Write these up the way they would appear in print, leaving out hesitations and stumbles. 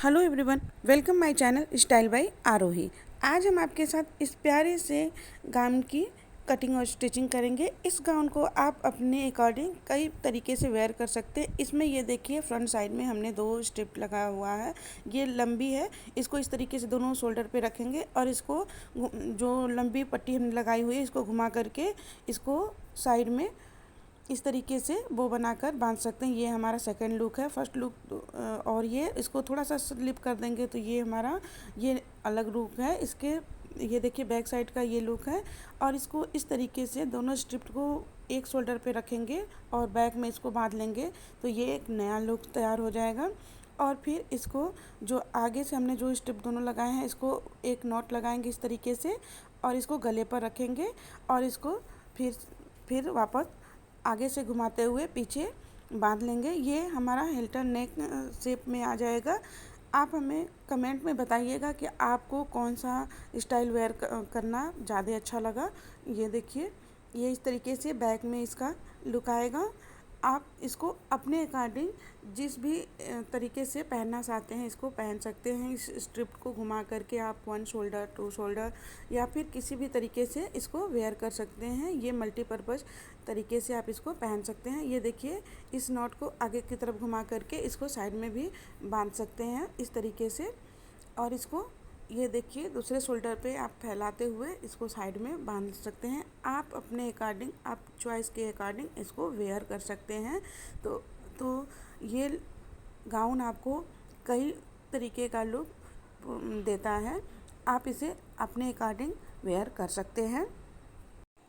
Hello everyone, welcome my channel style by Aarohi. आज हम आपके साथ इस प्यारे से गाउन की कटिंग और स्टिचिंग करेंगे। इस गाउन को आप अपने अकॉर्डिंग कई तरीके से वेयर कर सकते हैं। इसमें ये देखिए फ्रंट साइड में हमने 2 स्ट्रिप लगा हुआ है। ये लंबी है, इसको इस तरीके से दोनों शोल्डर पे रखेंगे और इसको जो लंबी पट्टी हमने लगाई हुई है इसको घुमा करके इसको साइड में इस तरीके से बो बनाकर बांध सकते हैं। ये हमारा सेकंड लुक है। फर्स्ट लुक और ये इसको थोड़ा सा स्लिप कर देंगे तो ये हमारा ये अलग लुक है। इसके ये देखिए बैक साइड का ये लुक है और इसको इस तरीके से दोनों स्ट्रिप को एक शोल्डर पे रखेंगे और बैक में इसको बांध लेंगे तो ये एक नया लुक तैयार हो जाएगा। और फिर इसको जो आगे से हमने जो स्ट्रिप दोनों लगाए हैं इसको एक नॉट लगाएंगे इस तरीके से और इसको गले पर रखेंगे और इसको फिर वापस आगे से घुमाते हुए पीछे बांध लेंगे। ये हमारा हिल्टन नेक शेप में आ जाएगा। आप हमें कमेंट में बताइएगा कि आपको कौन सा स्टाइल वेयर करना ज़्यादा अच्छा लगा। ये देखिए ये इस तरीके से बैक में इसका लुक आएगा। आप इसको अपने अकॉर्डिंग जिस भी तरीके से पहनना चाहते हैं इसको पहन सकते हैं। इस स्ट्रिप को घुमा करके आप 1 शोल्डर 2 शोल्डर या फिर किसी भी तरीके से इसको वेयर कर सकते हैं। ये मल्टीपर्पज़ तरीके से आप इसको पहन सकते हैं। ये देखिए इस नॉट को आगे की तरफ घुमा करके इसको साइड में भी बांध सकते हैं इस तरीके से। और इसको ये देखिए दूसरे शोल्डर पे आप फैलाते हुए इसको साइड में बांध सकते हैं। आप अपने अकॉर्डिंग आप चॉइस के अकॉर्डिंग इसको वेयर कर सकते हैं। तो ये गाउन आपको कई तरीके का लुक देता है। आप इसे अपने अकॉर्डिंग वेयर कर सकते हैं।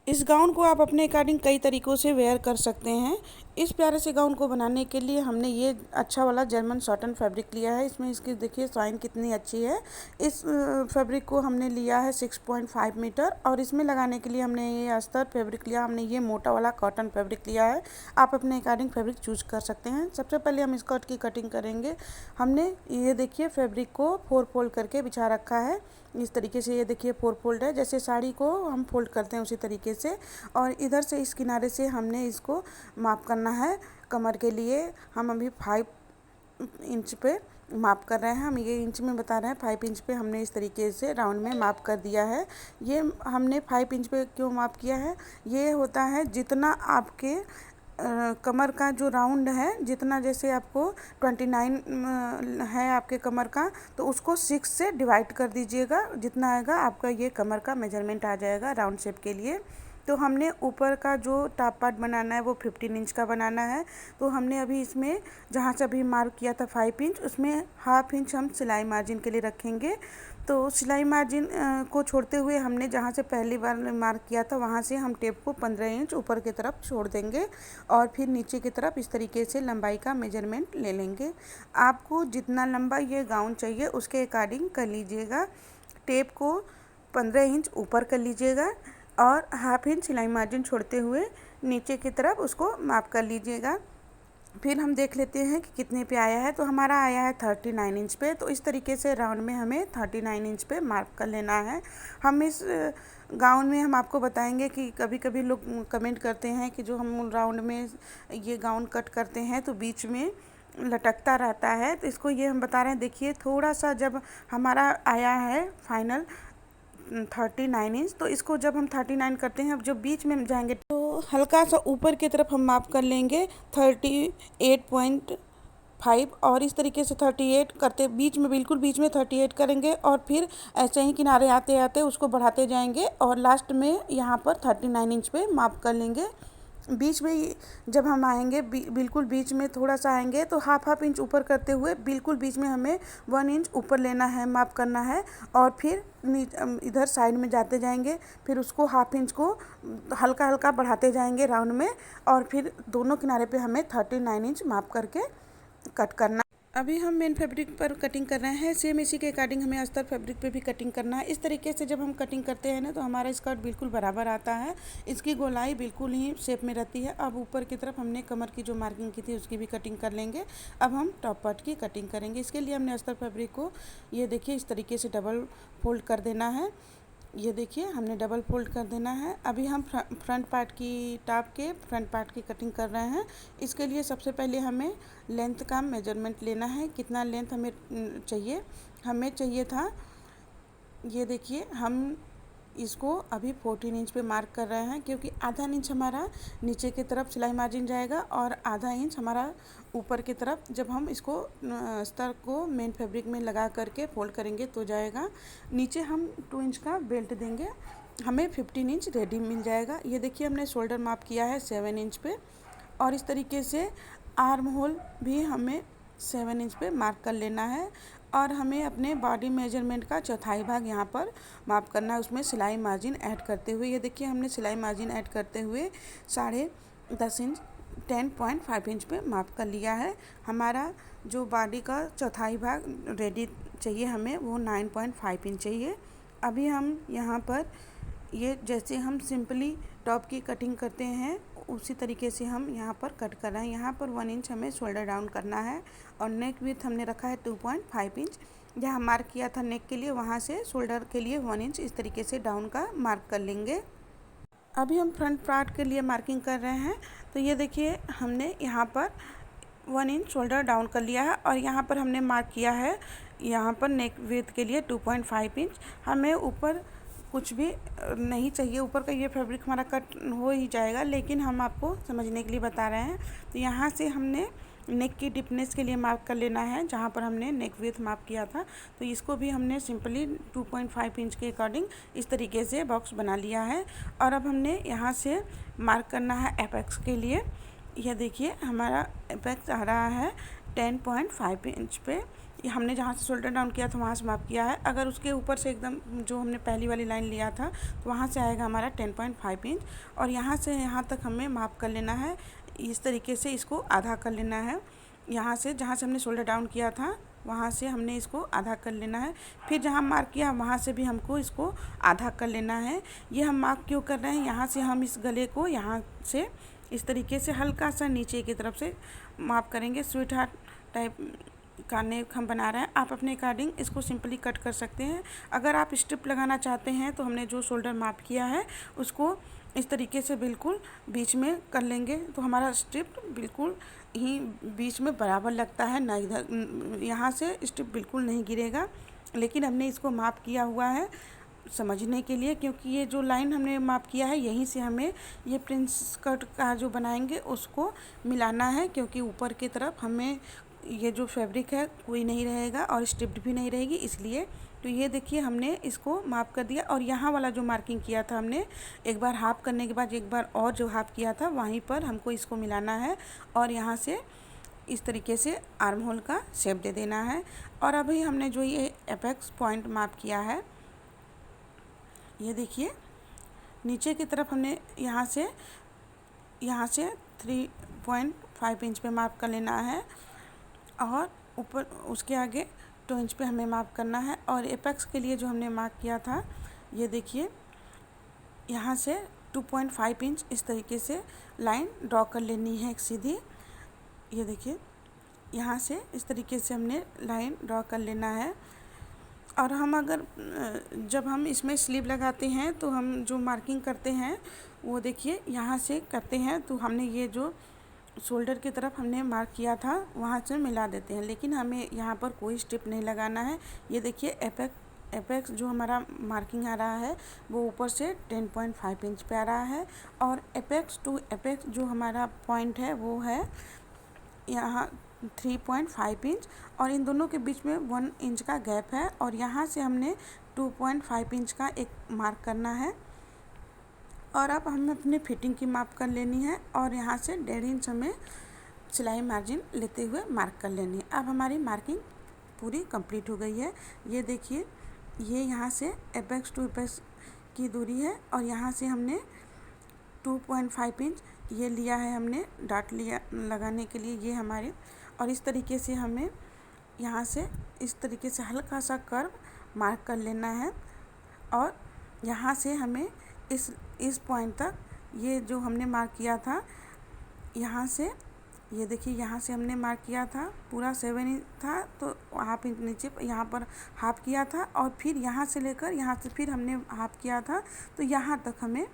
इस गाउन को आप अपने अकॉर्डिंग कई तरीक़ों से वेयर कर सकते हैं। इस प्यारे से गाउन को बनाने के लिए हमने ये अच्छा वाला जर्मन सॉटन फैब्रिक लिया है। इसमें इसकी देखिए साइन कितनी अच्छी है। इस फैब्रिक को हमने लिया है 6.5 मीटर और इसमें लगाने के लिए हमने ये अस्तर फैब्रिक लिया। हमने ये मोटा वाला कॉटन फैब्रिक लिया है। आप अपने अकॉर्डिंग फैब्रिक चूज कर सकते हैं। सबसे पहले हम स्कर्ट की कटिंग करेंगे। हमने ये देखिए फैब्रिक को 4 फोल्ड करके बिछा रखा है। इस तरीके से ये देखिए 4 फोल्ड है, जैसे साड़ी को हम फोल्ड करते हैं उसी तरीके से। और इधर से इस किनारे से हमने इसको माप करना है। कमर के लिए हम अभी 5 इंच पे माप कर रहे हैं। हम ये इंच में बता रहे हैं। 5 इंच पे हमने इस तरीके से राउंड में माप कर दिया है। ये हमने 5 इंच पे क्यों माप किया है, ये होता है जितना आपके कमर का जो राउंड है, जितना जैसे आपको 29 है आपके कमर का तो उसको 6 से डिवाइड कर दीजिएगा। जितना आएगा आपका ये कमर का मेजरमेंट आ जाएगा राउंड शेप के लिए। तो हमने ऊपर का जो टॉप पार्ट बनाना है वो 15 इंच का बनाना है। तो हमने अभी इसमें जहाँ से अभी मार्क किया था 5 इंच, उसमें हाफ इंच हम सिलाई मार्जिन के लिए रखेंगे। तो सिलाई मार्जिन को छोड़ते हुए हमने जहाँ से पहली बार मार्क किया था वहाँ से हम टेप को 15 इंच ऊपर की तरफ छोड़ देंगे और फिर नीचे की तरफ इस तरीके से लंबाई का मेजरमेंट ले लेंगे। आपको जितना लंबा ये गाउन चाहिए उसके अकॉर्डिंग कर लीजिएगा। टेप को 15 इंच ऊपर कर लीजिएगा और हाफ इंच सिलाई मार्जिन छोड़ते हुए नीचे की तरफ उसको माप कर लीजिएगा। फिर हम देख लेते हैं कि कितने पे आया है। तो हमारा आया है 39 इंच पे। तो इस तरीके से राउंड में हमें 39 इंच पे मार्क कर लेना है। हम इस गाउन में हम आपको बताएंगे कि कभी कभी लोग कमेंट करते हैं कि जो हम राउंड में ये गाउन कट करते हैं तो बीच में लटकता रहता है। तो इसको ये हम बता रहे हैं। देखिए थोड़ा सा जब हमारा आया है फाइनल 39 इंच, तो इसको जब हम 39 करते हैं, अब जब बीच में जाएंगे तो हल्का सा ऊपर की तरफ हम माप कर लेंगे 38.5 और इस तरीके से 38 करते बीच में बिल्कुल बीच में 38 करेंगे और फिर ऐसे ही किनारे आते आते उसको बढ़ाते जाएंगे और लास्ट में यहाँ पर 39 इंच पे माप कर लेंगे। बीच में जब हम आएंगे बिल्कुल बीच में थोड़ा सा आएंगे तो हाफ इंच ऊपर करते हुए बिल्कुल बीच में हमें 1 इंच ऊपर लेना है, माप करना है और फिर इधर साइड में जाते जाएंगे। फिर उसको हाफ इंच को हल्का हल्का बढ़ाते जाएंगे राउंड में और फिर दोनों किनारे पे हमें 39 इंच माप करके कट करना। अभी हम मेन फैब्रिक पर कटिंग कर रहे हैं। सेम इसी के अकॉर्डिंग हमें अस्तर फैब्रिक पे भी कटिंग करना है। इस तरीके से जब हम कटिंग करते हैं ना तो हमारा स्कर्ट बिल्कुल बराबर आता है। इसकी गोलाई बिल्कुल ही शेप में रहती है। अब ऊपर की तरफ हमने कमर की जो मार्किंग की थी उसकी भी कटिंग कर लेंगे। अब हम टॉप पार्ट की कटिंग करेंगे। इसके लिए हमने अस्तर फैब्रिक को ये देखिए इस तरीके से डबल फोल्ड कर देना है। ये देखिए हमने डबल फोल्ड कर देना है। अभी हम फ्रंट पार्ट की टॉप के फ्रंट पार्ट की कटिंग कर रहे हैं। इसके लिए सबसे पहले हमें लेंथ का मेजरमेंट लेना है, कितना लेंथ हमें चाहिए। हमें चाहिए था, ये देखिए हम इसको अभी 14 इंच पे मार्क कर रहे हैं, क्योंकि आधा इंच हमारा नीचे की तरफ सिलाई मार्जिन जाएगा और आधा इंच हमारा ऊपर की तरफ जब हम इसको अस्तर को मेन फैब्रिक में लगा करके फोल्ड करेंगे तो जाएगा। नीचे हम 2 इंच का बेल्ट देंगे, हमें 15 इंच रेडी मिल जाएगा। ये देखिए हमने शोल्डर माप किया है 7 इंच पे, और इस तरीके से आर्म होल भी हमें 7 इंच पे मार्क कर लेना है। और हमें अपने बॉडी मेजरमेंट का चौथाई भाग यहाँ पर माप करना है, उसमें सिलाई मार्जिन ऐड करते हुए। ये देखिए हमने सिलाई मार्जिन ऐड करते हुए 10.5 इंच 10.5 इंच पे माप कर लिया है। हमारा जो बॉडी का चौथाई भाग रेडी चाहिए हमें, वो 9.5 इंच चाहिए। अभी हम यहाँ पर ये जैसे हम सिंपली टॉप की कटिंग करते हैं उसी तरीके से हम यहाँ पर कट कर रहे हैं। यहाँ पर 1 इंच हमें शोल्डर डाउन करना है और नेक विड्थ हमने रखा है 2.5 इंच। जहाँ मार्क किया था नेक के लिए, वहाँ से शोल्डर के लिए 1 इंच इस तरीके से डाउन का मार्क कर लेंगे। अभी हम फ्रंट पार्ट के लिए मार्किंग कर रहे हैं। तो ये देखिए हमने यहाँ पर 1 इंच शोल्डर डाउन कर लिया है और यहाँ पर हमने मार्क किया है यहाँ पर नेक विड्थ के लिए 2.5 इंच। हमें ऊपर कुछ भी नहीं चाहिए, ऊपर का ये फैब्रिक हमारा कट हो ही जाएगा, लेकिन हम आपको समझने के लिए बता रहे हैं। तो यहाँ से हमने नेक की डिपनेस के लिए मार्क कर लेना है, जहाँ पर हमने नेक विड्थ मार्क किया था। तो इसको भी हमने सिंपली 2.5 इंच के अकॉर्डिंग इस तरीके से बॉक्स बना लिया है। और अब हमने यहाँ से मार्क करना है एपेक्स के लिए। यह देखिए हमारा एपेक्स आ रहा है 10.5 इंच पे। हमने जहाँ से शोल्डर डाउन किया था वहाँ से माप किया है। अगर उसके ऊपर से एकदम जो हमने पहली वाली लाइन लिया था तो वहाँ से आएगा हमारा 10.5 इंच, और यहाँ से यहाँ तक हमें माप कर लेना है। इस तरीके से इसको आधा कर लेना है। यहाँ से जहाँ से हमने शोल्डर डाउन किया था वहाँ से हमने इसको आधा कर लेना है। फिर जहाँ मार्क किया वहाँ से भी हमको इसको आधा कर लेना है। ये हम मार्क क्यों कर रहे हैं, यहाँ से हम इस गले को यहाँ से इस तरीके से हल्का सा नीचे की तरफ से माप करेंगे। स्वीट हार्ट टाइप का नेक हम बना रहे हैं। आप अपने अकॉर्डिंग इसको सिंपली कट कर सकते हैं। अगर आप स्ट्रिप लगाना चाहते हैं तो हमने जो शोल्डर माप किया है उसको इस तरीके से बिल्कुल बीच में कर लेंगे, तो हमारा स्ट्रिप बिल्कुल ही बीच में बराबर लगता है, ना इधर यहाँ से स्ट्रिप बिल्कुल नहीं गिरेगा। लेकिन हमने इसको माप किया हुआ है समझने के लिए, क्योंकि ये जो लाइन हमने माप किया है यहीं से हमें ये प्रिंस कट का जो बनाएंगे उसको मिलाना है, क्योंकि ऊपर की तरफ हमें ये जो फैब्रिक है कोई नहीं रहेगा और स्ट्रिप्ड भी नहीं रहेगी, इसलिए। तो ये देखिए हमने इसको माप कर दिया। और यहाँ वाला जो मार्किंग किया था हमने, एक बार हाफ करने के बाद एक बार और जो हाफ किया था वहीं पर हमको इसको मिलाना है और यहाँ से इस तरीके से आर्म होल का शेप दे देना है। और अभी हमने जो ये एपेक्स पॉइंट माप किया है, ये देखिए नीचे की तरफ हमने यहाँ से 3.5 इंच पे माप कर लेना है और ऊपर उसके आगे 2 इंच पे हमें मार्क करना है। और एपेक्स के लिए जो हमने मार्क किया था, ये देखिए यहाँ से 2.5 इंच इस तरीके से लाइन ड्रॉ कर लेनी है एक सीधी। ये देखिए यहाँ से इस तरीके से हमने लाइन ड्रॉ कर लेना है। और हम अगर जब हम इसमें स्लीव लगाते हैं तो हम जो मार्किंग करते हैं वो देखिए यहाँ से करते हैं, तो हमने ये जो शोल्डर की तरफ हमने मार्क किया था वहाँ से मिला देते हैं, लेकिन हमें यहाँ पर कोई स्ट्रिप नहीं लगाना है। ये देखिए एपेक्स जो हमारा मार्किंग आ रहा है वो ऊपर से 10.5 इंच पे आ रहा है, और एपेक्स टू एपेक्स जो हमारा पॉइंट है वो है यहाँ 3.5 इंच, और इन दोनों के बीच में 1 इंच का गैप है। और यहाँ से हमने 2.5 इंच का एक मार्क करना है। और अब हमें अपने फिटिंग की माप कर लेनी है और यहाँ से 1.5 इंच हमें सिलाई मार्जिन लेते हुए मार्क कर लेनी है। अब हमारी मार्किंग पूरी कंप्लीट हो गई है। ये देखिए ये यहाँ से एपेक्स टू एपेक्स की दूरी है और यहाँ से हमने 2.5 इंच ये लिया है, हमने डॉट लिया लगाने के लिए ये हमारे। और इस तरीके से हमें यहाँ से इस तरीके से हल्का सा कर्व मार्क कर लेना है। और यहाँ से हमें इस पॉइंट तक ये जो हमने मार्क किया था यहाँ से ये देखिए यहाँ से हमने मार्क किया था, पूरा 7 इंच था तो हाफ इंच नीचे यहाँ पर हाफ किया था, और फिर यहाँ से लेकर यहाँ से फिर हमने हाफ किया था। तो यहाँ तक हमें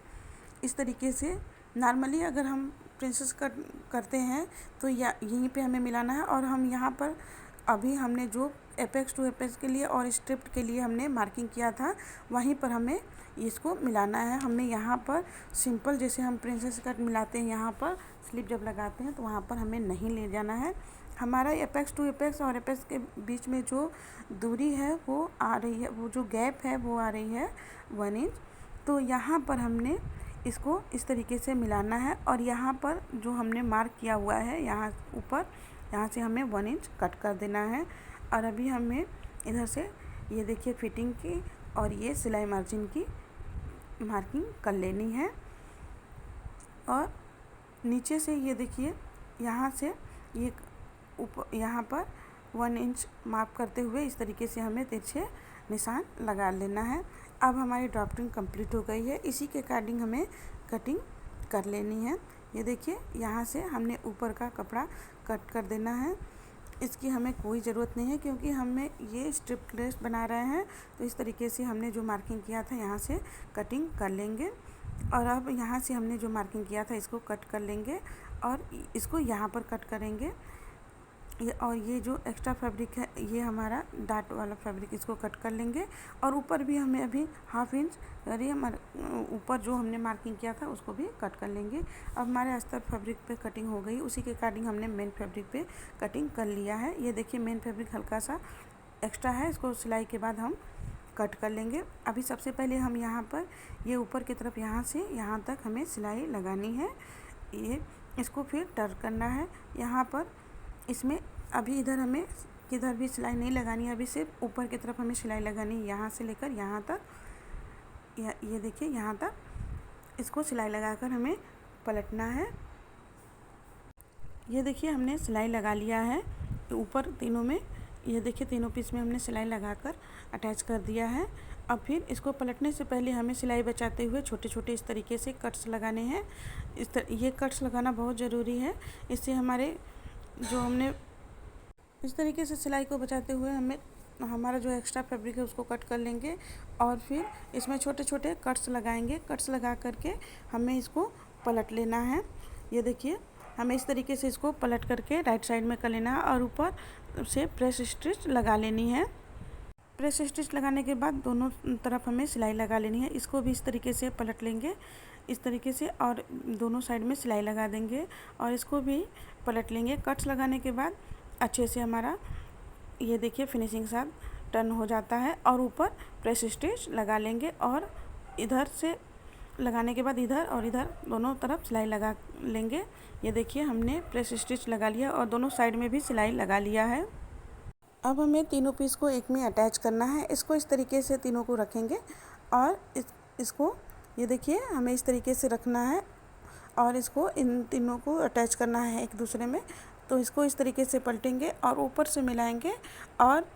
इस तरीके से नॉर्मली अगर हम प्रिंसेस कट करते हैं तो यहीं पे हमें मिलाना है। और हम यहाँ पर अभी हमने जो एपेक्स टू एपेक्स के लिए और स्ट्रिप्ड के लिए हमने मार्किंग किया था वहीं पर हमें इसको मिलाना है। हमें यहाँ पर सिंपल जैसे हम प्रिंसेस कट मिलाते हैं, यहाँ पर स्लिप जब लगाते हैं तो वहाँ पर हमें नहीं ले जाना है। हमारा एपेक्स टू एपेक्स और एपेक्स के बीच में जो दूरी है वो आ रही है, वो जो गैप है वो आ रही है 1 इंच। तो यहाँ पर हमने इसको इस तरीके से मिलाना है, और यहाँ पर जो हमने मार्क किया हुआ है यहाँ ऊपर, यहाँ से हमें 1 इंच कट कर देना है। और अभी हमें इधर से ये देखिए फिटिंग की और ये सिलाई मार्जिन की मार्किंग कर लेनी है। और नीचे से ये देखिए यहाँ से ये ऊपर यहाँ पर 1 इंच मार्क करते हुए इस तरीके से हमें तिरछे निशान लगा लेना है। अब हमारी ड्राफ्टिंग कंप्लीट हो गई है, इसी के अकॉर्डिंग हमें कटिंग कर लेनी है। ये देखिए यहाँ से हमने ऊपर का कपड़ा कट कर देना है। इसकी हमें कोई ज़रूरत नहीं है क्योंकि हमें ये स्ट्रिप ड्रेस बना रहे हैं, तो इस तरीके से हमने जो मार्किंग किया था यहाँ से कटिंग कर लेंगे। और अब यहाँ से हमने जो मार्किंग किया था इसको कट कर लेंगे और इसको यहाँ पर कट करेंगे। और ये जो एक्स्ट्रा फैब्रिक है ये हमारा डाट वाला फैब्रिक, इसको कट कर लेंगे। और ऊपर भी हमें अभी हाफ इंच और ये ऊपर जो हमने मार्किंग किया था उसको भी कट कर लेंगे। अब हमारे अस्तर फैब्रिक पे कटिंग हो गई, उसी के अकॉर्डिंग हमने मेन फैब्रिक पे कटिंग कर लिया है। ये देखिए मेन फैब्रिक हल्का सा एक्स्ट्रा है, इसको सिलाई के बाद हम कट कर लेंगे। अभी सबसे पहले हम यहाँ पर ये ऊपर की तरफ यहाँ से यहाँ तक हमें सिलाई लगानी है। ये इसको फिर टर्न करना है यहाँ पर। इसमें अभी इधर हमें किधर भी सिलाई नहीं लगानी है, अभी सिर्फ ऊपर की तरफ हमें सिलाई लगानी है, यहाँ से लेकर यहाँ तक। ये देखिए यहाँ तक इसको सिलाई लगाकर हमें पलटना है। ये देखिए हमने सिलाई लगा लिया है ऊपर तीनों में। ये देखिए तीनों पीस में हमने सिलाई लगाकर अटैच कर दिया है। अब फिर इसको पलटने से पहले हमें सिलाई बचाते हुए छोटे छोटे इस तरीके से कट्स लगाने हैं। ये कट्स लगाना बहुत ज़रूरी है, इससे हमारे जो हमने इस तरीके से सिलाई को बचाते हुए हमें हमारा जो एक्स्ट्रा फैब्रिक है उसको कट कर लेंगे और फिर इसमें छोटे छोटे कट्स लगाएंगे। कट्स लगा करके हमें इसको पलट लेना है। ये देखिए हमें इस तरीके से इसको पलट करके राइट साइड में कर लेना है और ऊपर से प्रेस स्टिच लगा लेनी है। प्रेस स्टिच लगाने के बाद दोनों तरफ हमें सिलाई लगा लेनी है। इसको भी इस तरीके से पलट लेंगे इस तरीके से और दोनों साइड में सिलाई लगा देंगे और इसको भी पलट लेंगे। कट्स लगाने के बाद अच्छे से हमारा ये देखिए फिनिशिंग साथ टर्न हो जाता है और ऊपर प्रेस स्टिच लगा लेंगे और इधर से लगाने के बाद इधर और इधर दोनों तरफ सिलाई लगा लेंगे। ये देखिए हमने प्रेस स्टिच लगा लिया और दोनों साइड में भी सिलाई लगा लिया है। अब हमें तीनों पीस को एक में अटैच करना है। इसको इस तरीके से तीनों को रखेंगे और इसको ये देखिए हमें इस तरीके से रखना है और इसको इन तीनों को अटैच करना है एक दूसरे में। तो इसको इस तरीके से पलटेंगे और ऊपर से मिलाएंगे और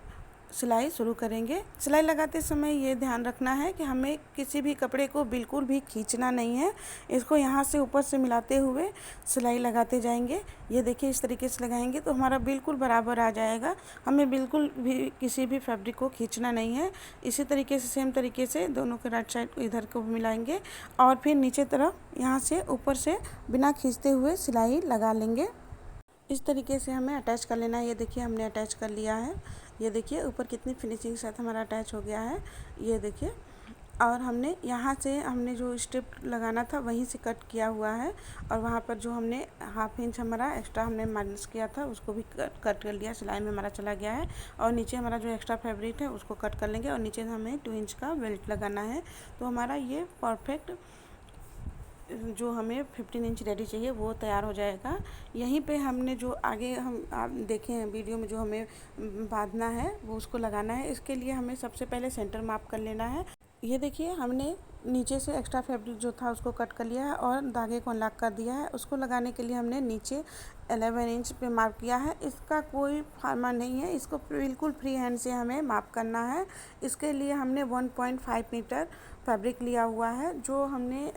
सिलाई शुरू करेंगे। सिलाई लगाते समय ये ध्यान रखना है कि हमें किसी भी कपड़े को बिल्कुल भी खींचना नहीं है। इसको यहाँ से ऊपर से मिलाते हुए सिलाई लगाते जाएंगे। ये देखिए इस तरीके से लगाएंगे तो हमारा बिल्कुल बराबर आ जाएगा। हमें बिल्कुल भी किसी भी फैब्रिक को खींचना नहीं है। इसी तरीके से सेम तरीके से दोनों के राइट साइड इधर को मिलाएंगे और फिर नीचे तरफ यहाँ से ऊपर से बिना खींचते हुए सिलाई लगा लेंगे। इस तरीके से हमें अटैच कर लेना है। ये देखिए हमने अटैच कर लिया है। ये देखिए ऊपर कितनी फिनिशिंग साथ हमारा अटैच हो गया है। ये देखिए और हमने यहाँ से हमने जो स्ट्रिप लगाना था वहीं से कट किया हुआ है और वहाँ पर जो हमने हाफ इंच हमारा एक्स्ट्रा हमने माइनस किया था उसको भी कट कर लिया, सिलाई में हमारा चला गया है। और नीचे हमारा जो एक्स्ट्रा फैब्रिक है उसको कट कर लेंगे और नीचे हमें 2 इंच का बेल्ट लगाना है। तो हमारा ये परफेक्ट जो हमें 15 इंच रेडी चाहिए वो तैयार हो जाएगा। यहीं पे हमने जो आगे हम आप देखे हैं वीडियो में जो हमें बांधना है वो उसको लगाना है। इसके लिए हमें सबसे पहले सेंटर माप कर लेना है। ये देखिए हमने नीचे से एक्स्ट्रा फैब्रिक जो था उसको कट कर लिया है और धागे को अनलॉक कर दिया है। उसको लगाने के लिए हमने नीचे 11 इंच पे मार्क किया है। इसका कोई फार्मा नहीं है, इसको बिल्कुल फ्री हैंड से हमें माप करना है। इसके लिए हमने 1.5 मीटर फैब्रिक लिया हुआ है। जो हमने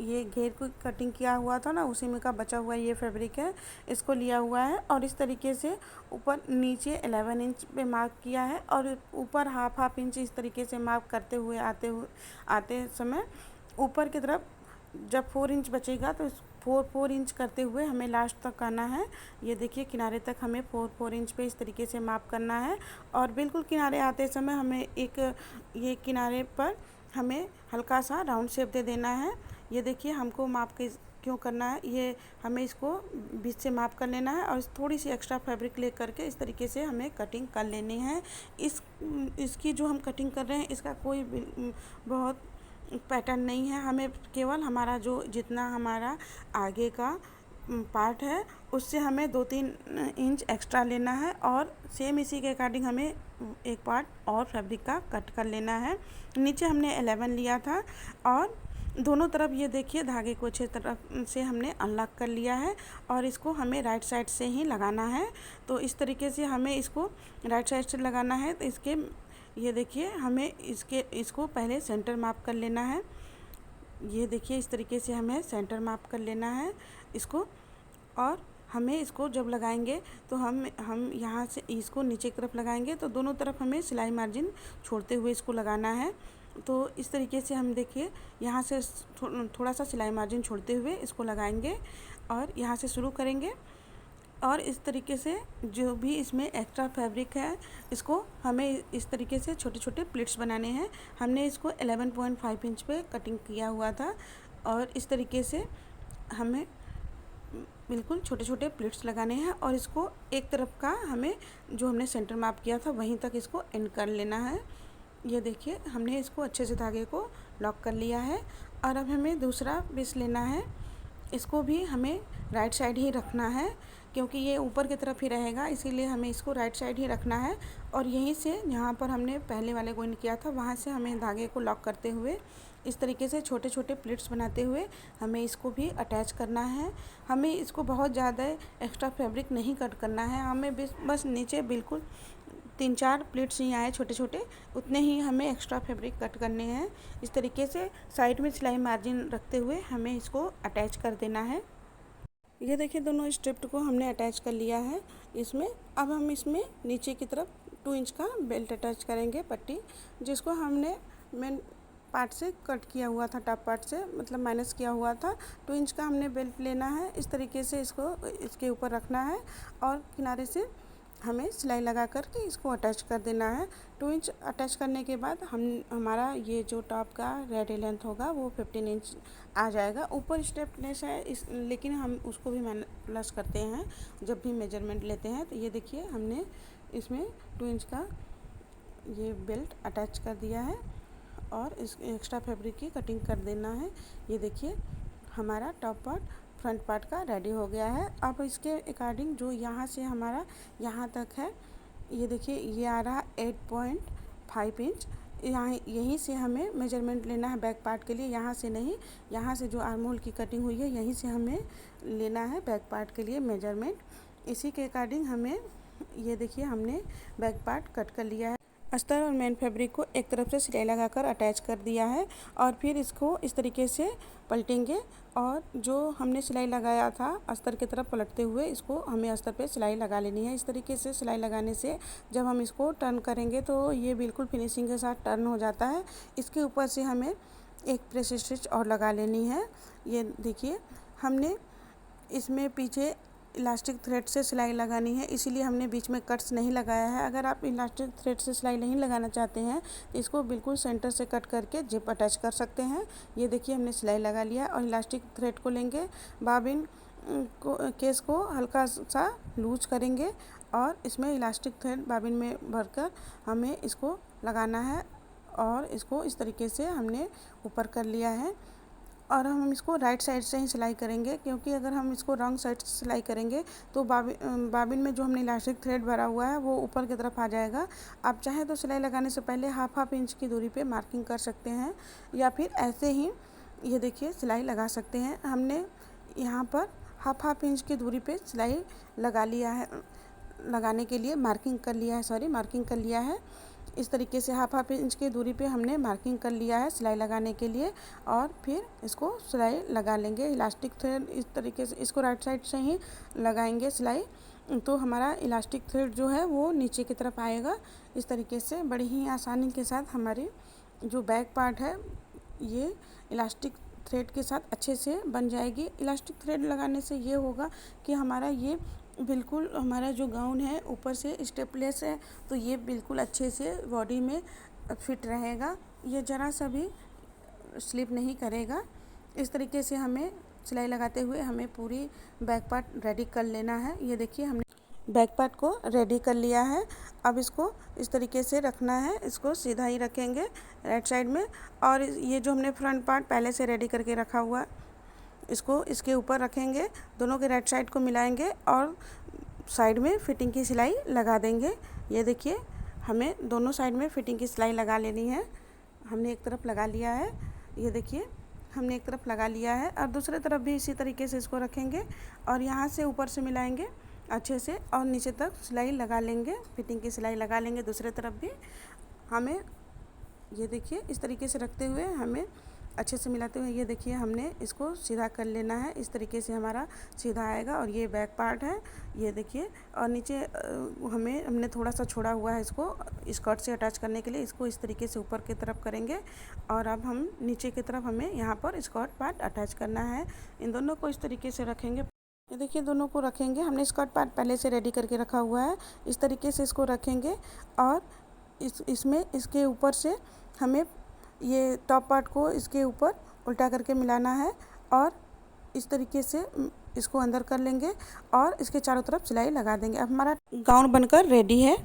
ये घेर को कटिंग किया हुआ था ना, उसी में का बचा हुआ ये फैब्रिक है, इसको लिया हुआ है और इस तरीके से ऊपर नीचे 11 इंच पे मार्क किया है और ऊपर हाफ इंच इस तरीके से मार्क करते हुए आते समय ऊपर की तरफ जब 4 इंच बचेगा तो इस 4 इंच करते हुए हमें लास्ट तक आना है। ये देखिए किनारे तक हमें 4 इंच पे इस तरीके से माप करना है और बिल्कुल किनारे आते समय हमें एक ये किनारे पर हमें हल्का सा राउंड शेप दे देना है। ये देखिए हमको माप के क्यों करना है, ये हमें इसको बीच से माप कर लेना है और थोड़ी सी एक्स्ट्रा फैब्रिक ले करके इस तरीके से हमें कटिंग कर लेनी है। इसकी जो हम कटिंग कर रहे हैं इसका कोई बहुत पैटर्न नहीं है, हमें केवल हमारा जो जितना हमारा आगे का पार्ट है उससे हमें 2-3 इंच एक्स्ट्रा लेना है और सेम इसी के अकॉर्डिंग हमें एक पार्ट और फैब्रिक का कट कर लेना है। नीचे हमने 11 लिया था और दोनों तरफ ये देखिए धागे को अच्छे तरफ से हमने अनलॉक कर लिया है और इसको हमें राइट साइड से ही लगाना है। तो इस तरीके से हमें इसको राइट साइड से लगाना है। तो इसके ये देखिए हमें इसको पहले सेंटर माप कर लेना है। ये देखिए इस तरीके से हमें सेंटर माप कर लेना है इसको और हमें इसको जब लगाएंगे तो हम यहाँ से इसको नीचे की तरफ लगाएंगे तो दोनों तरफ हमें सिलाई मार्जिन छोड़ते हुए इसको लगाना है। तो इस तरीके से हम देखिए यहाँ से थोड़ा सा सिलाई मार्जिन छोड़ते हुए इसको लगाएंगे और यहाँ से शुरू करेंगे और इस तरीके से जो भी इसमें एक्स्ट्रा फैब्रिक है इसको हमें इस तरीके से छोटे छोटे प्लीट्स बनाने हैं। हमने इसको 11.5 इंच पे कटिंग किया हुआ था और इस तरीके से हमें बिल्कुल छोटे छोटे प्लीट्स लगाने हैं और इसको एक तरफ का हमें जो हमने सेंटर माप किया था वहीं तक इसको एंड कर लेना है। ये देखिए हमने इसको अच्छे से धागे को लॉक कर लिया है और अब हमें दूसरा पीस लेना है। इसको भी हमें राइट साइड ही रखना है क्योंकि ये ऊपर की तरफ ही रहेगा, इसीलिए हमें इसको राइट साइड ही रखना है और यहीं से जहाँ पर हमने पहले वाले को किया था वहाँ से हमें धागे को लॉक करते हुए इस तरीके से छोटे छोटे प्लीट्स बनाते हुए हमें इसको भी अटैच करना है। हमें इसको बहुत ज़्यादा एक्स्ट्रा फैब्रिक नहीं कट करना है, हमें बस नीचे बिल्कुल 3-4 प्लीट्स ही आए छोटे छोटे, उतने ही हमें एक्स्ट्रा फैब्रिक कट करने हैं। इस तरीके से साइड में सिलाई मार्जिन रखते हुए हमें इसको अटैच कर देना है। ये देखिए दोनों स्ट्रिप को हमने अटैच कर लिया है इसमें। अब हम इसमें नीचे की तरफ 2 इंच का बेल्ट अटैच करेंगे पट्टी, जिसको हमने मेन पार्ट से कट किया हुआ था, टॉप पार्ट से मतलब माइनस किया हुआ था। 2 इंच का हमने बेल्ट लेना है, इस तरीके से इसको इसके ऊपर रखना है और किनारे से हमें सिलाई लगा करके इसको अटैच कर देना है। 2 इंच अटैच करने के बाद हमारा ये जो टॉप का रेडी लेंथ होगा वो 15 इंच आ जाएगा। ऊपर स्टेपनेस है लेकिन हम उसको भी प्लस करते हैं जब भी मेजरमेंट लेते हैं। तो ये देखिए हमने इसमें 2 इंच का ये बेल्ट अटैच कर दिया है और इस एक्स्ट्रा फैब्रिक की कटिंग कर देना है। ये देखिए हमारा टॉप पार्ट फ्रंट पार्ट का रेडी हो गया है। अब इसके अकॉर्डिंग जो यहाँ से हमारा यहाँ तक है, ये देखिए ये आ रहा 8.5 इंच। यहाँ यहीं से हमें मेजरमेंट लेना है बैक पार्ट के लिए, यहाँ से नहीं, यहाँ से जो आर्म होल की कटिंग हुई है यहीं से हमें लेना है बैक पार्ट के लिए मेजरमेंट। इसी के अकॉर्डिंग हमें ये देखिए हमने बैक पार्ट कट कर लिया है। अस्तर और मेन फैब्रिक को एक तरफ से सिलाई लगाकर अटैच कर दिया है और फिर इसको इस तरीके से पलटेंगे और जो हमने सिलाई लगाया था अस्तर की तरफ पलटते हुए इसको हमें अस्तर पे सिलाई लगा लेनी है। इस तरीके से सिलाई लगाने से जब हम इसको टर्न करेंगे तो ये बिल्कुल फिनिशिंग के साथ टर्न हो जाता है। इसके ऊपर से हमें एक प्रेस स्टिच और लगा लेनी है। ये देखिए हमने इसमें पीछे इलास्टिक थ्रेड से सिलाई लगानी है, इसीलिए हमने बीच में कट्स नहीं लगाया है। अगर आप इलास्टिक थ्रेड से सिलाई नहीं लगाना चाहते हैं तो इसको बिल्कुल सेंटर से कट करके जिप अटैच कर सकते हैं। ये देखिए हमने सिलाई लगा लिया और इलास्टिक थ्रेड को लेंगे, बाबिन केस को हल्का सा लूज करेंगे और इसमें इलास्टिक थ्रेड बाबिन में भरकर हमें इसको लगाना है और इसको इस तरीके से हमने ऊपर कर लिया है। और हम इसको राइट साइड से ही सिलाई करेंगे क्योंकि अगर हम इसको रॉन्ग साइड से सिलाई करेंगे तो बाबिन में जो हमने इलास्टिक थ्रेड भरा हुआ है वो ऊपर की तरफ आ जाएगा। आप चाहें तो सिलाई लगाने से पहले हाफ इंच की दूरी पे मार्किंग कर सकते हैं या फिर ऐसे ही ये देखिए सिलाई लगा सकते हैं। हमने यहाँ पर हाफ इंच की दूरी पे सिलाई लगा लिया है, लगाने के लिए मार्किंग कर लिया है, मार्किंग कर लिया है। इस तरीके से हाफ इंच की दूरी पे हमने मार्किंग कर लिया है सिलाई लगाने के लिए, और फिर इसको सिलाई लगा लेंगे। इलास्टिक थ्रेड इस तरीके से इसको राइट साइड से ही लगाएंगे सिलाई, तो हमारा इलास्टिक थ्रेड जो है वो नीचे की तरफ आएगा। इस तरीके से बड़ी ही आसानी के साथ हमारी जो बैक पार्ट है ये इलास्टिक थ्रेड के साथ अच्छे से बन जाएगी। इलास्टिक थ्रेड लगाने से ये होगा कि हमारा ये बिल्कुल हमारा जो गाउन है ऊपर से स्टेपलेस है, तो ये बिल्कुल अच्छे से बॉडी में फिट रहेगा, ये ज़रा सा भी स्लिप नहीं करेगा। इस तरीके से हमें सिलाई लगाते हुए हमें पूरी बैक पार्ट रेडी कर लेना है। ये देखिए हमने बैक पार्ट को रेडी कर लिया है। अब इसको इस तरीके से रखना है, इसको सीधा ही रखेंगे राइट साइड में, और ये जो हमने फ्रंट पार्ट पहले से रेडी करके रखा हुआ इसको इसके ऊपर रखेंगे, दोनों के राइट साइड को मिलाएंगे और साइड में फिटिंग की सिलाई लगा देंगे। ये देखिए हमें दोनों साइड में फिटिंग की सिलाई लगा लेनी है। हमने एक तरफ लगा लिया है, ये देखिए हमने एक तरफ लगा लिया है, और दूसरे तरफ भी इसी तरीके से इसको रखेंगे और यहाँ से ऊपर से मिलाएंगे अच्छे से और नीचे तक सिलाई लगा लेंगे, फिटिंग की सिलाई लगा लेंगे। दूसरे तरफ भी हमें ये देखिए इस तरीके से रखते हुए हमें अच्छे से मिलाते हुए ये देखिए हमने इसको सीधा कर लेना है। इस तरीके से हमारा सीधा आएगा, और ये बैक पार्ट है ये देखिए। और नीचे हमने थोड़ा सा छोड़ा हुआ है इसको स्कर्ट से अटैच करने के लिए, इसको इस तरीके से ऊपर की तरफ करेंगे, और अब हम नीचे की तरफ हमें यहाँ पर स्कर्ट पार्ट अटैच करना है। इन दोनों को इस तरीके से रखेंगे, ये देखिए दोनों को रखेंगे। हमने स्कर्ट पार्ट पहले से रेडी करके रखा हुआ है, इस तरीके से इसको रखेंगे, और इसमें इसके ऊपर से हमें ये टॉप पार्ट को इसके ऊपर उल्टा करके मिलाना है, और इस तरीके से इसको अंदर कर लेंगे और इसके चारों तरफ सिलाई लगा देंगे। अब हमारा गाउन बनकर रेडी है।